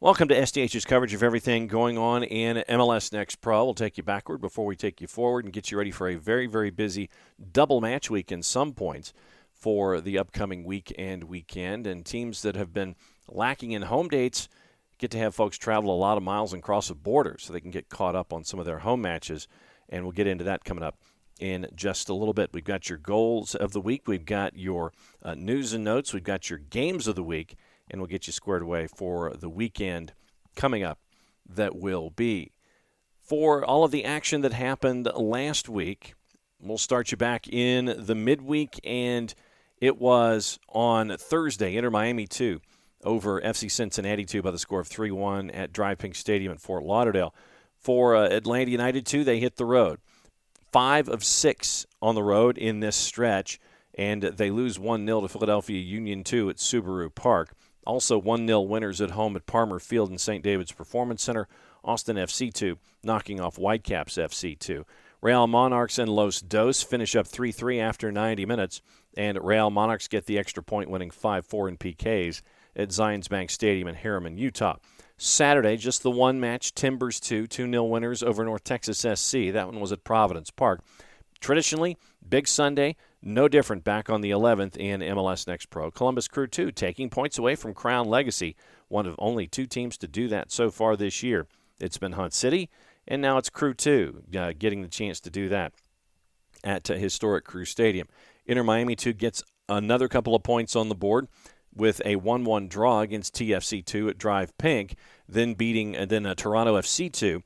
Welcome to SDH's coverage of everything going on in MLS Next Pro. We'll take you backward before we take you forward and get you ready for a very, very busy double match week in some points for the upcoming week and weekend. And teams that have been lacking in home dates get to have folks travel a lot of miles and cross a border so they can get caught up on some of their home matches. And we'll get into that coming up in just a little bit. We've got your goals of the week. We've got your news and notes. We've got your games of the week. And we'll get you squared away for the weekend coming up that will be. For all of the action that happened last week, we'll start you back in the midweek, and it was on Thursday, Inter Miami 2 over FC Cincinnati 2 by the score of 3-1 at Drive Pink Stadium in Fort Lauderdale. For Atlanta United 2, they hit the road. 5 of 6 on the road in this stretch, and they lose 1-0 to Philadelphia Union 2 at Subaru Park. Also 1-0 winners at home at Palmer Field and St. David's Performance Center. Austin FC 2 knocking off Whitecaps FC 2. Real Monarchs and Los Dos finish up 3-3 after 90 minutes, and Real Monarchs get the extra point, winning 5-4 in PKs at Zions Bank Stadium in Harriman, Utah. Saturday, just the one match, Timbers 2-0 winners over North Texas SC. That one was at Providence Park. Traditionally, big Sunday, no different back on the 11th in MLS Next Pro. Columbus Crew 2 taking points away from Crown Legacy, one of only 2 teams to do that so far this year. It's been Hunt City, and now it's Crew 2 getting the chance to do that at historic Crew Stadium. Inter Miami 2 gets another couple of points on the board with a 1-1 draw against TFC 2 at Drive Pink, then Toronto FC 2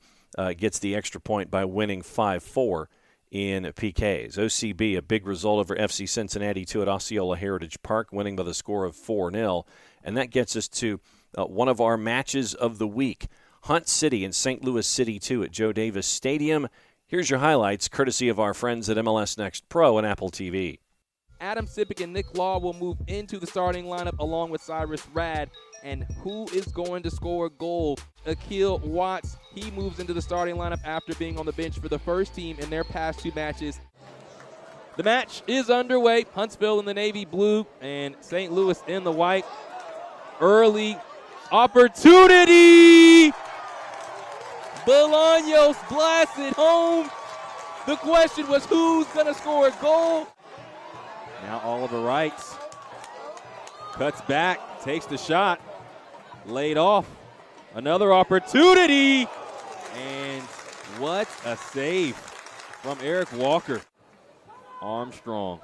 gets the extra point by winning 5-4 in PKs. OCB, a big result over FC Cincinnati 2 at Osceola Heritage Park, winning by the score of 4-0. And that gets us to one of our matches of the week. Hunt City and St. Louis City 2 at Joe Davis Stadium. Here's your highlights, courtesy of our friends at MLS Next Pro and Apple TV. Adam Sipic and Nick Law will move into the starting lineup along with Cyrus Rad. And who is going to score a goal? Akil Watts. He moves into the starting lineup after being on the bench for the first team in their past 2 matches. The match is underway. Huntsville in the navy blue and St. Louis in the white. Early opportunity. Bolaños blasts it home. The question was, who's going to score a goal? Now Oliver Wrights cuts back, takes the shot, laid off. Another opportunity, and what a save from Eric Walker. Armstrong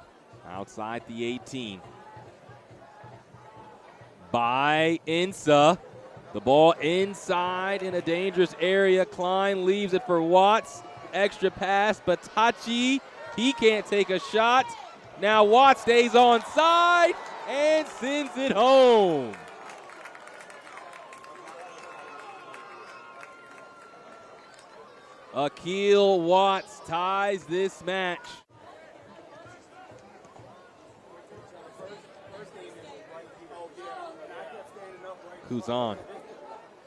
outside the 18. By Insa. The ball inside in a dangerous area. Klein leaves it for Watts. Extra pass, but Tachi, he can't take a shot. Now Watts stays onside and sends it home. Akil Watts ties this match. Kuzan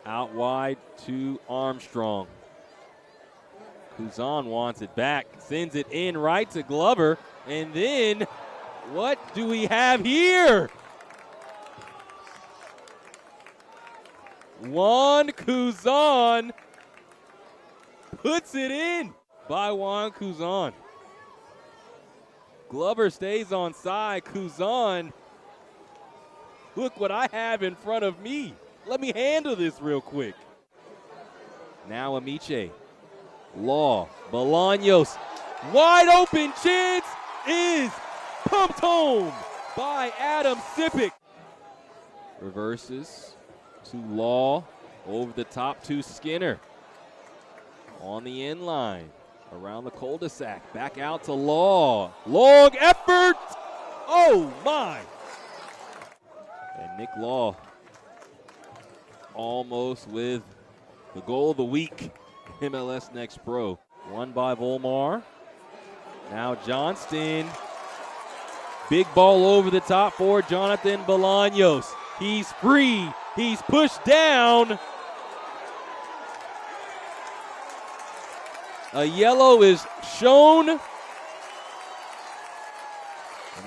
out wide to Armstrong. Kuzan wants it back, sends it in right to Glover, and then what do we have here? Juan Kuzan puts it in by Juan Kuzan. Glover stays onside. Kuzan, look what I have in front of me. Let me handle this real quick. Now Amiche. Law. Bolaños. Wide open chance is pumped home by Adam Sipic. Reverses to Law. Over the top to Skinner. On the end line. Around the cul-de-sac. Back out to Law. Long effort. Oh, my. And Nick Law almost with the goal of the week. MLS Next Pro. Won by Volmar. Now Johnston. Big ball over the top for Jonathan Bolaños. He's free. He's pushed down. A yellow is shown. And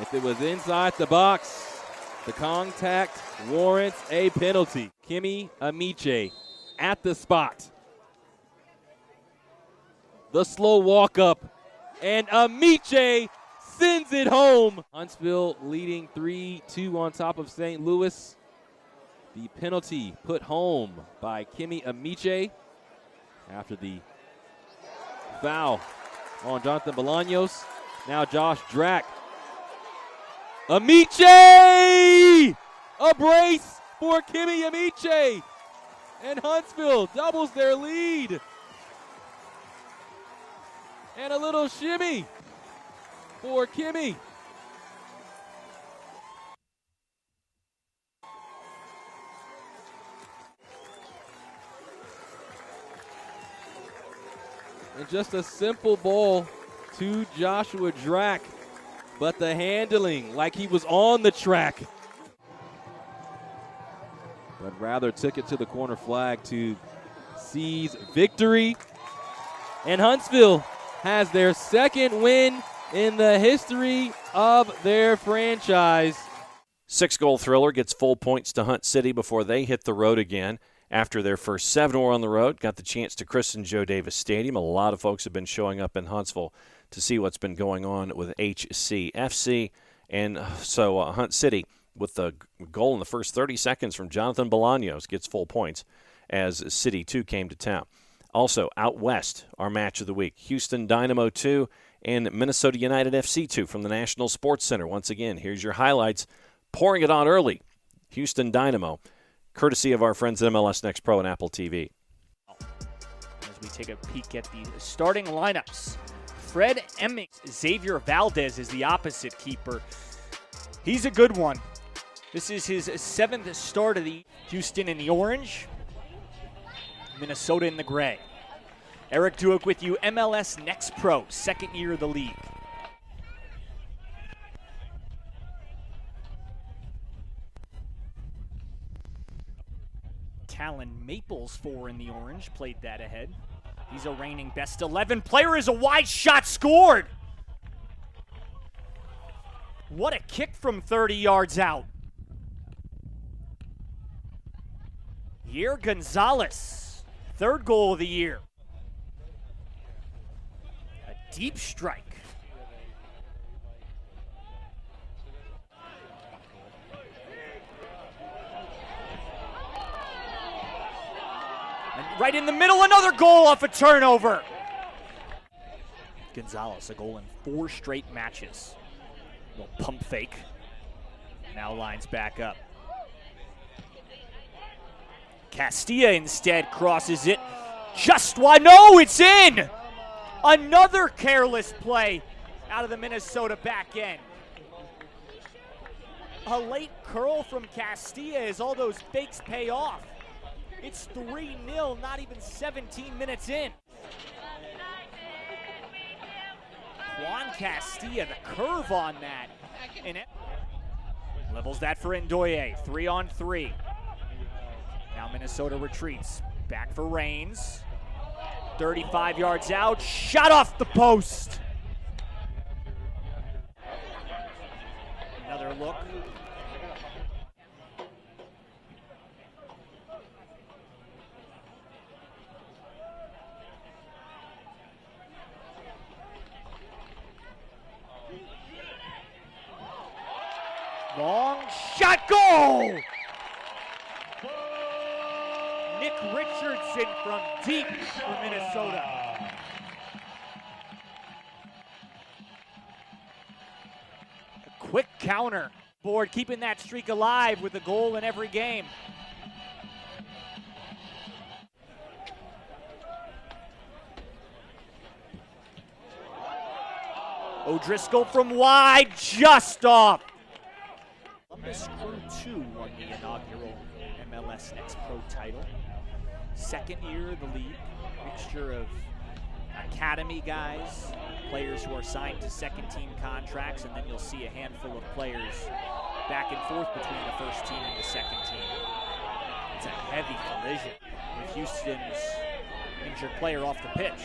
if it was inside the box, The contact warrants a penalty. Kimi Amiche at the spot. The slow walk up, and Amiche sends it home. Huntsville leading 3-2 on top of St. Louis. The penalty put home by Kimi Amiche after the foul on Jonathan Bolaños. Now Josh Drack. Amiche! A brace for Kimi Amiche. And Huntsville doubles their lead. And a little shimmy for Kimi. And just a simple ball to Joshua Drack, but the handling like he was on the track. But rather took it to the corner flag to seize victory. And Huntsville has their second win in the history of their franchise. 6-goal thriller gets full points to Hunt City before they hit the road again. After their first 7 were on the road, got the chance to christen Joe Davis Stadium. A lot of folks have been showing up in Huntsville to see what's been going on with HCFC. And so Hunt City, with the goal in the first 30 seconds from Jonathan Bolaños, gets full points as City 2 came to town. Also, out west, our match of the week, Houston Dynamo 2 and Minnesota United FC 2 from the National Sports Center. Once again, here's your highlights. Pouring it on early, Houston Dynamo, courtesy of our friends at MLS Next Pro and Apple TV. As we take a peek at the starting lineups, Fred Emmings, Xavier Valdez is the opposite keeper. He's a good one. This is his 7th start of the Houston in the orange, Minnesota in the gray. Eric Duick with you, MLS Next Pro, 2nd year of the league. Talon Maples 4 in the orange, played that ahead. He's a reigning best 11 player, is a wide shot scored. What a kick from 30 yards out. Yair Gonzalez, 3rd goal of the year. A deep strike. And right in the middle, another goal off a turnover. Gonzalez, a goal in 4 straight matches. Little pump fake. Now lines back up. Castilla instead crosses it just wide. No, it's in! Another careless play out of the Minnesota back end. A late curl from Castilla as all those fakes pay off. It's 3-0, not even 17 minutes in. Juan Castilla, the curve on that. And it levels that for Ndoye, 3-on-3. Now Minnesota retreats, back for Reigns. 35 yards out, shot off the post. Another look. Long shot, goal! Nick Richardson from deep for Minnesota. A quick counter. Board keeping that streak alive with a goal in every game. O'Driscoll from wide, just off. Columbus Crew 2 won the inaugural MLS Next Pro title. 2nd year of the league, mixture of academy guys, players who are signed to 2nd team contracts, and then you'll see a handful of players back and forth between the 1st team and the 2nd team. It's a heavy collision with Houston's injured player off the pitch.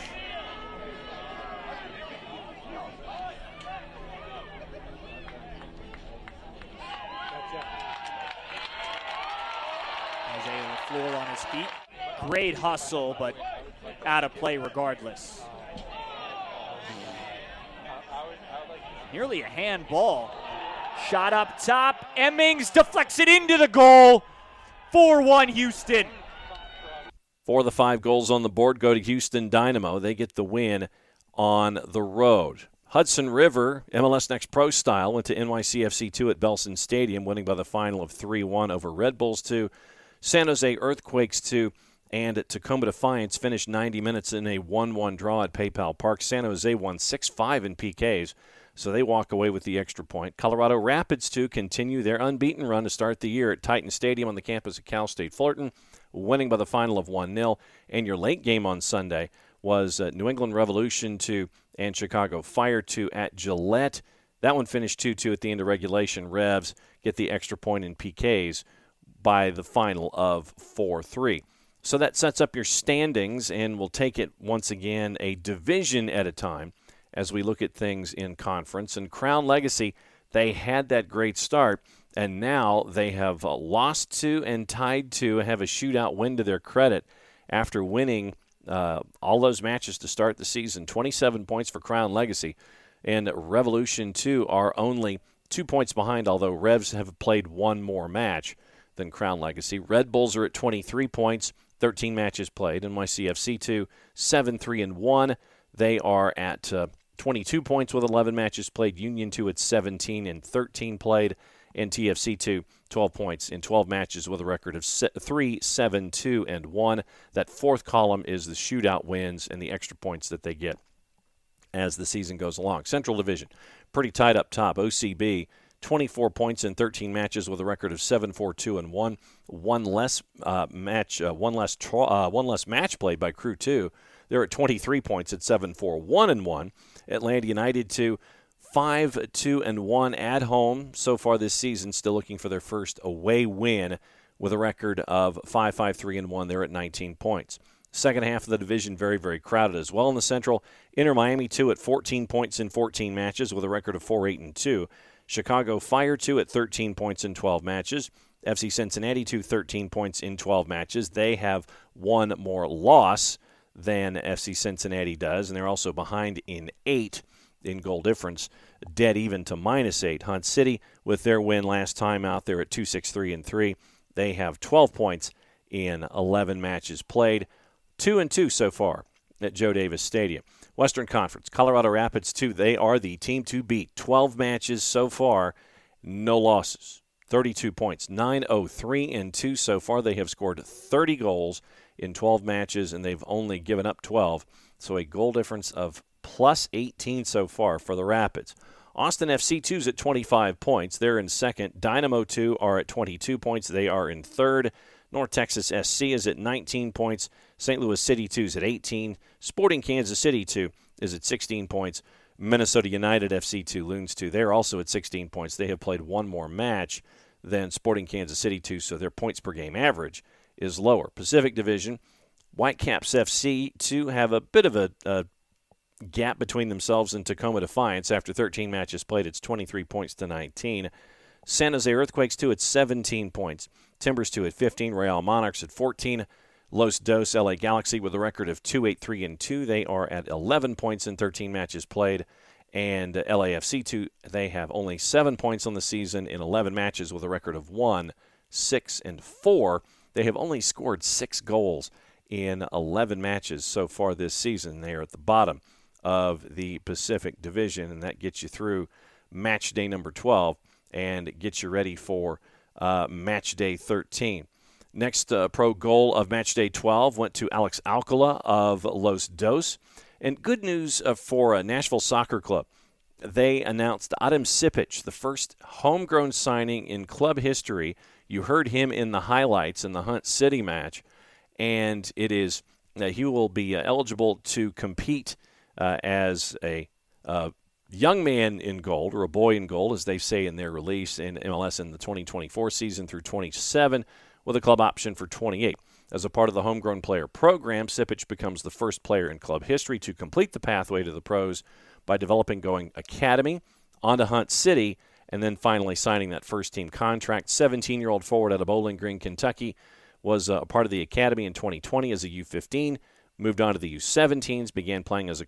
floor on his feet. Great hustle, but out of play regardless. Nearly a handball. Shot up top. Emmings deflects it into the goal. 4-1 Houston. 4 of the 5 goals on the board go to Houston Dynamo. They get the win on the road. Hudson River, MLS Next Pro style, went to NYCFC 2 at Belson Stadium, winning by the final of 3-1 over Red Bulls 2. San Jose Earthquakes 2 and Tacoma Defiance finished 90 minutes in a 1-1 draw at PayPal Park. San Jose won 6-5 in PKs, so they walk away with the extra point. Colorado Rapids 2 continue their unbeaten run to start the year at Titan Stadium on the campus of Cal State Fullerton, winning by the final of 1-0. And your late game on Sunday was New England Revolution 2 and Chicago Fire 2 at Gillette. That one finished 2-2 at the end of regulation. Revs get the extra point in PKs by the final of 4-3. So that sets up your standings, and we'll take it once again a division at a time as we look at things in conference. And Crown Legacy, they had that great start, and now they have lost to and tied to, have a shootout win to their credit after winning all those matches to start the season. 27 points for Crown Legacy, and Revolution 2 are only 2 points behind, although Revs have played one more match than Crown Legacy. Red Bulls are at 23 points, 13 matches played. NYCFC 2, 7-3-1. They are at 22 points with 11 matches played. Union 2 at 17 and 13 played. And TFC 2, 12 points in 12 matches with a record of 3-7-2-1. That fourth column is the shootout wins and the extra points that they get as the season goes along. Central Division, pretty tight up top. OCB, 24 points in 13 matches with a record of 7-4-2-1. One less match played by Crew 2. They're at 23 points at 7-4-1-1. Atlanta United 2, 5-2-1 at home so far this season, still looking for their first away win with a record of 5-5-3-1. They're at 19 points. Second half of the division, very, very crowded as well in the Central. Inter Miami 2 at 14 points in 14 matches with a record of 4-8-2. Chicago Fire 2 at 13 points in 12 matches. FC Cincinnati 2, 13 points in 12 matches. They have one more loss than FC Cincinnati does, and they're also behind in 8 in goal difference, dead even to -8. Hunt City, with their win last time out, they're at 2-6-3-3. They have 12 points in 11 matches played, 2-2 so far at Joe Davis Stadium. Western Conference, Colorado Rapids 2, they are the team to beat. 12 matches so far, no losses. 32 points, 9-0-3-2 so far. They have scored 30 goals in 12 matches, and they've only given up 12. So a goal difference of +18 so far for the Rapids. Austin FC 2's at 25 points. They're in second. Dynamo 2 are at 22 points. They are in third. North Texas SC is at 19 points. St. Louis City 2 is at 18. Sporting Kansas City 2 is at 16 points. Minnesota United FC 2, Loons 2, they're also at 16 points. They have played one more match than Sporting Kansas City 2, so their points per game average is lower. Pacific Division, Whitecaps FC 2 have a bit of a gap between themselves and Tacoma Defiance. After 13 matches played, it's 23 points to 19. San Jose Earthquakes 2 at 17 points. Timbers 2 at 15. Real Monarchs at 14. Los Dos LA Galaxy with a record of 2-8-3-2. They are at 11 points in 13 matches played. And LAFC 2, they have only 7 points on the season in 11 matches with a record of 1-6-4. They have only scored 6 goals in 11 matches so far this season. They are at the bottom of the Pacific Division, and that gets you through match day number 12 and gets you ready for match day 13. Next pro goal of match day 12 went to Alex Alcala of Los Dos. And good news for Nashville Soccer Club. They announced Adam Sipic, the first homegrown signing in club history. You heard him in the highlights in the Hunt City match, and it is he will be eligible to compete as a young man in gold, or a boy in gold, as they say in their release, in MLS in the 2024 season through 27, with a club option for 28. As a part of the homegrown player program, Sipic becomes the first player in club history to complete the pathway to the pros by going academy onto Hunt City and then finally signing that first-team contract. 17-year-old forward out of Bowling Green, Kentucky, was a part of the academy in 2020 as a U15, moved on to the U17s, began playing as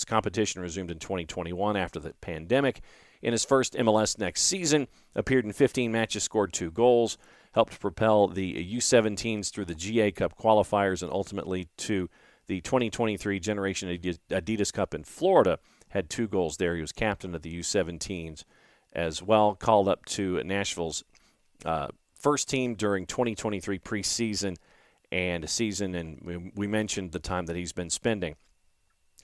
competition resumed in 2021 after the pandemic. In his first MLS Next season, appeared in 15 matches, scored 2 goals, helped propel the U17s through the GA Cup qualifiers and ultimately to the 2023 Generation Adidas Cup in Florida. Had 2 goals there. He was captain of the U17s as well, called up to Nashville's first team during 2023 preseason and season, and we mentioned the time that he's been spending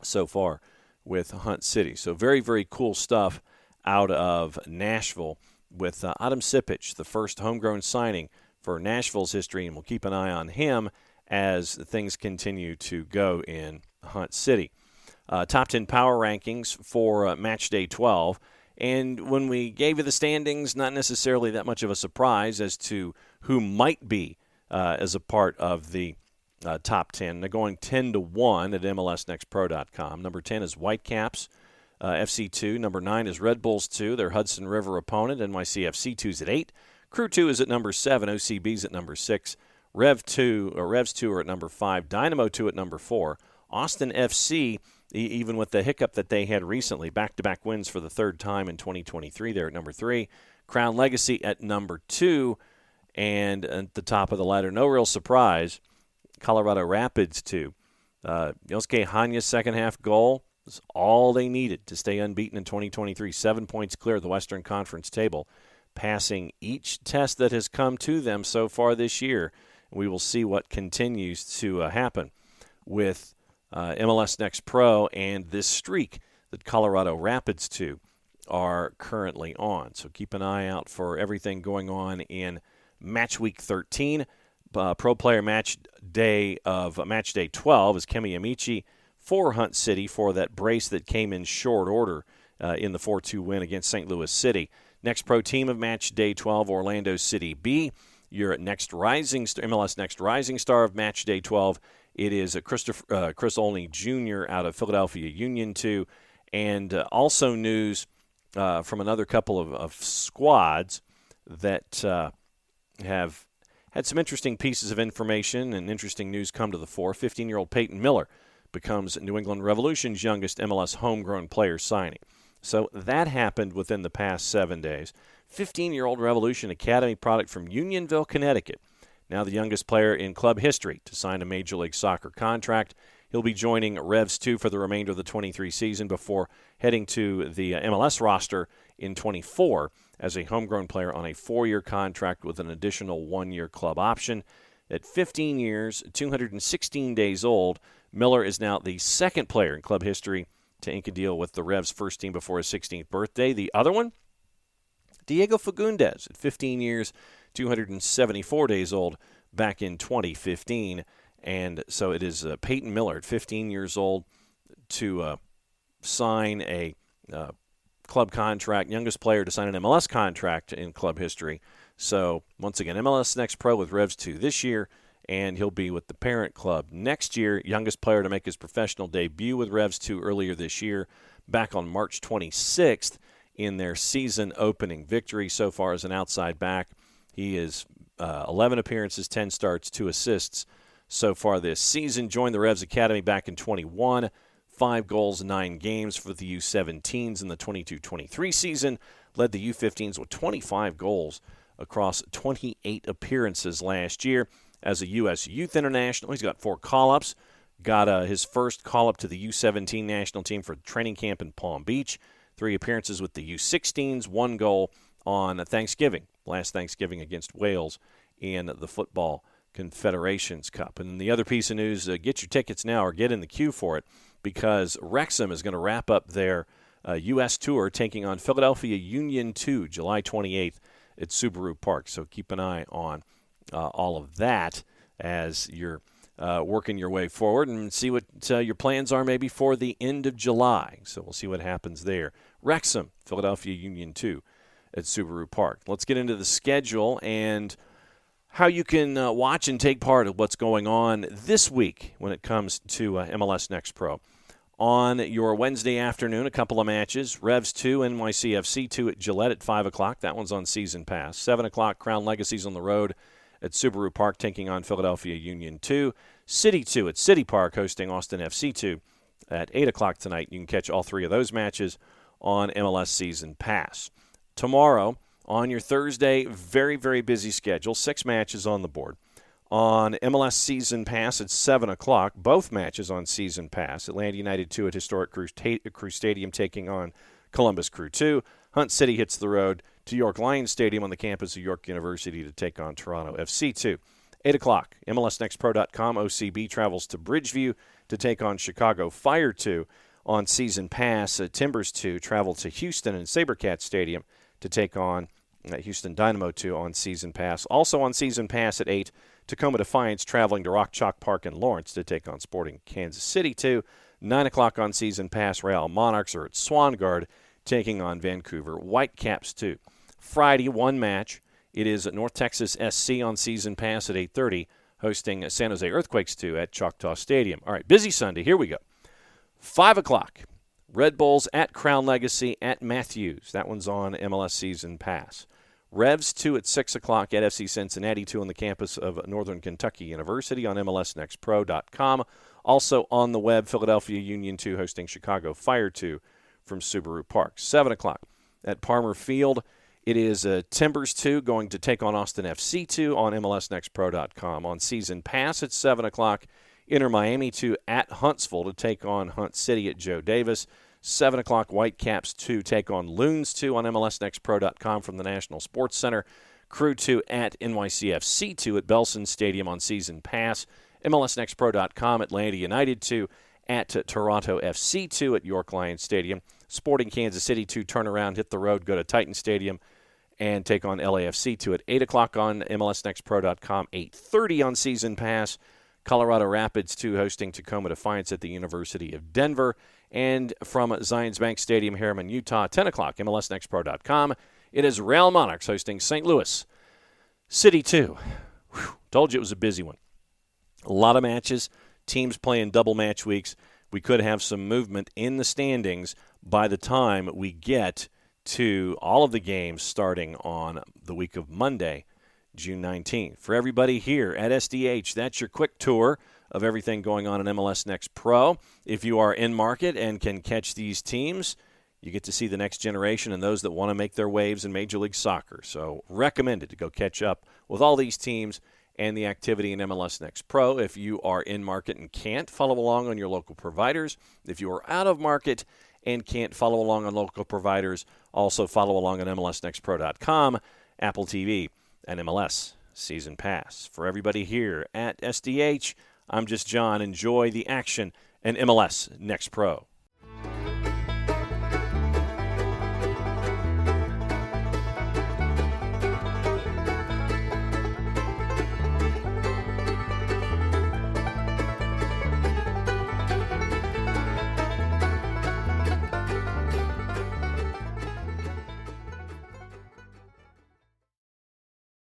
so far with Hunt City. So very, very cool stuff out of Nashville with Adam Sipich, the first homegrown signing for Nashville's history, and we'll keep an eye on him as things continue to go in Hunt City. Top 10 power rankings for Match Day 12. And when we gave you the standings, not necessarily that much of a surprise as to who might be as a part of the top 10. They're going 10-1 at MLSNextPro.com. Number 10 is Whitecaps, FC2. Number 9 is Red Bulls 2, their Hudson River opponent. NYCFC 2's at 8. Crew 2 is at number 7. OCB's at number 6. Revs 2 are at number 5. Dynamo 2 at number 4. Austin FC, even with the hiccup that they had recently, back-to-back wins for the third time in 2023, they're at number 3. Crown Legacy at number 2. And at the top of the ladder, no real surprise, Colorado Rapids 2. Yosuke Hanya's second-half goal was all they needed to stay unbeaten in 2023. 7 points clear of the Western Conference table, passing each test that has come to them so far this year. We will see what continues to happen with MLS Next Pro and this streak that Colorado Rapids 2 are currently on. So keep an eye out for everything going on in Matchweek 13. Pro Player Match Day 12 is Kemi Amici for Hunt City for that brace that came in short order in the 4-2 win against St. Louis City. Next Pro Team of Match Day 12, Orlando City B. Your next MLS Next Rising Star of Match Day 12. It is Chris Olney Jr. out of Philadelphia Union 2. And also news from another couple of squads that have had some interesting pieces of information and interesting news come to the fore. 15-year-old Peyton Miller becomes New England Revolution's youngest MLS homegrown player signing. So that happened within the past 7 days. 15-year-old Revolution Academy product from Unionville, Connecticut. Now the youngest player in club history to sign a Major League Soccer contract. He'll be joining Revs 2 for the remainder of the 23 season before heading to the MLS roster in 24 as a homegrown player on a 4-year contract with an additional 1-year club option. At 15 years, 216 days old, Miller is now the second player in club history to ink a deal with the Revs first team before his 16th birthday. The other one, Diego Fagundes, at 15 years, 274 days old, back in 2015. And so it is Peyton Miller at 15 years old to sign a club contract, youngest player to sign an MLS contract in club history. So once again, MLS Next Pro with Revs 2 this year, and he'll be with the parent club next year. Youngest player to make his professional debut with Revs 2 earlier this year, back on March 26th in their season opening victory. So far as an outside back, he is 11 appearances, 10 starts, 2 assists so far this season. Joined the Revs Academy back in 21, 5 goals, 9 games for the U17s in the 22-23 season. Led the U15s with 25 goals across 28 appearances last year. As a U.S. Youth International, he's got 4 call-ups. Got his first call-up to the U17 national team for training camp in Palm Beach. 3 appearances with the U16s, 1 goal on Thanksgiving, last Thanksgiving against Wales in the Football Confederations Cup. And the other piece of news, get your tickets now or get in the queue for it, because Wrexham is going to wrap up their U.S. tour, taking on Philadelphia Union 2, July 28th at Subaru Park. So keep an eye on all of that as you're working your way forward, and see what your plans are maybe for the end of July. So we'll see what happens there. Wrexham, Philadelphia Union 2 at Subaru Park. Let's get into the schedule and how you can watch and take part of what's going on this week when it comes to MLS Next Pro. On your Wednesday afternoon, a couple of matches. Revs 2, NYCFC 2 at Gillette at 5 o'clock. That one's on Season Pass. 7 o'clock, Crown Legacies on the road at Subaru Park taking on Philadelphia Union 2. City 2 at City Park hosting Austin FC 2 at 8 o'clock tonight. You can catch all three of those matches on MLS Season Pass. Tomorrow, on your Thursday, very, very busy schedule. 6 matches on the board. On MLS Season Pass at 7 o'clock, both matches on Season Pass. Atlanta United 2 at Historic Crew Stadium taking on Columbus Crew 2. Hunt City hits the road to York Lions Stadium on the campus of York University to take on Toronto FC 2. 8 o'clock, MLSNextPro.com. OCB travels to Bridgeview to take on Chicago Fire 2. On Season Pass, Timbers 2 travel to Houston and SaberCat Stadium to take on Houston Dynamo 2 on Season Pass. Also on Season Pass at 8, Tacoma Defiance traveling to Rock Chalk Park in Lawrence to take on Sporting Kansas City 2. 9 o'clock on Season Pass, Real Monarchs are at Swangard taking on Vancouver Whitecaps 2. Friday, one match. It is North Texas SC on Season Pass at 8:30, hosting San Jose Earthquakes 2 at Choctaw Stadium. All right, busy Sunday. Here we go. 5 o'clock, Red Bulls at Crown Legacy at Matthews. That one's on MLS Season Pass. Revs 2 at 6 o'clock at FC Cincinnati 2 on the campus of Northern Kentucky University on MLSNextPro.com. Also on the web, Philadelphia Union 2 hosting Chicago Fire 2 from Subaru Park. 7 o'clock at Palmer Field. It is Timbers 2 going to take on Austin FC 2 on MLSNextPro.com. On Season Pass at 7 o'clock, Inter Miami 2 at Huntsville to take on Hunt City at Joe Davis. 7 o'clock, Whitecaps 2 take on Loons 2 on MLSNextPro.com from the National Sports Center. Crew 2 at NYCFC 2 at Belson Stadium on Season Pass. MLSNextPro.com, Atlanta United 2 at Toronto FC 2 at York Lions Stadium. Sporting Kansas City 2 turn around, hit the road, go to Titan Stadium, and take on LAFC 2 at 8 o'clock on MLSNextPro.com. 8:30 on Season Pass. Colorado Rapids 2 hosting Tacoma Defiance at the University of Denver. And from Zions Bank Stadium, Harriman, Utah, 10 o'clock, MLSNextPro.com. It is Real Monarchs hosting St. Louis City 2. Whew, told you it was a busy one. A lot of matches, teams playing double match weeks. We could have some movement in the standings by the time we get to all of the games starting on the week of Monday, June 19th. For everybody here at SDH, that's your quick tour of everything going on in MLS Next Pro. If you are in market and can catch these teams, you get to see the next generation and those that want to make their waves in Major League Soccer. So recommended to go catch up with all these teams and the activity in MLS Next Pro. If you are in market and can't, follow along on your local providers. If you are out of market and can't follow along on local providers, also follow along on MLSNextPro.com, Apple TV, and MLS Season Pass. For everybody here at SDH, I'm just John. Enjoy the action and MLS Next Pro.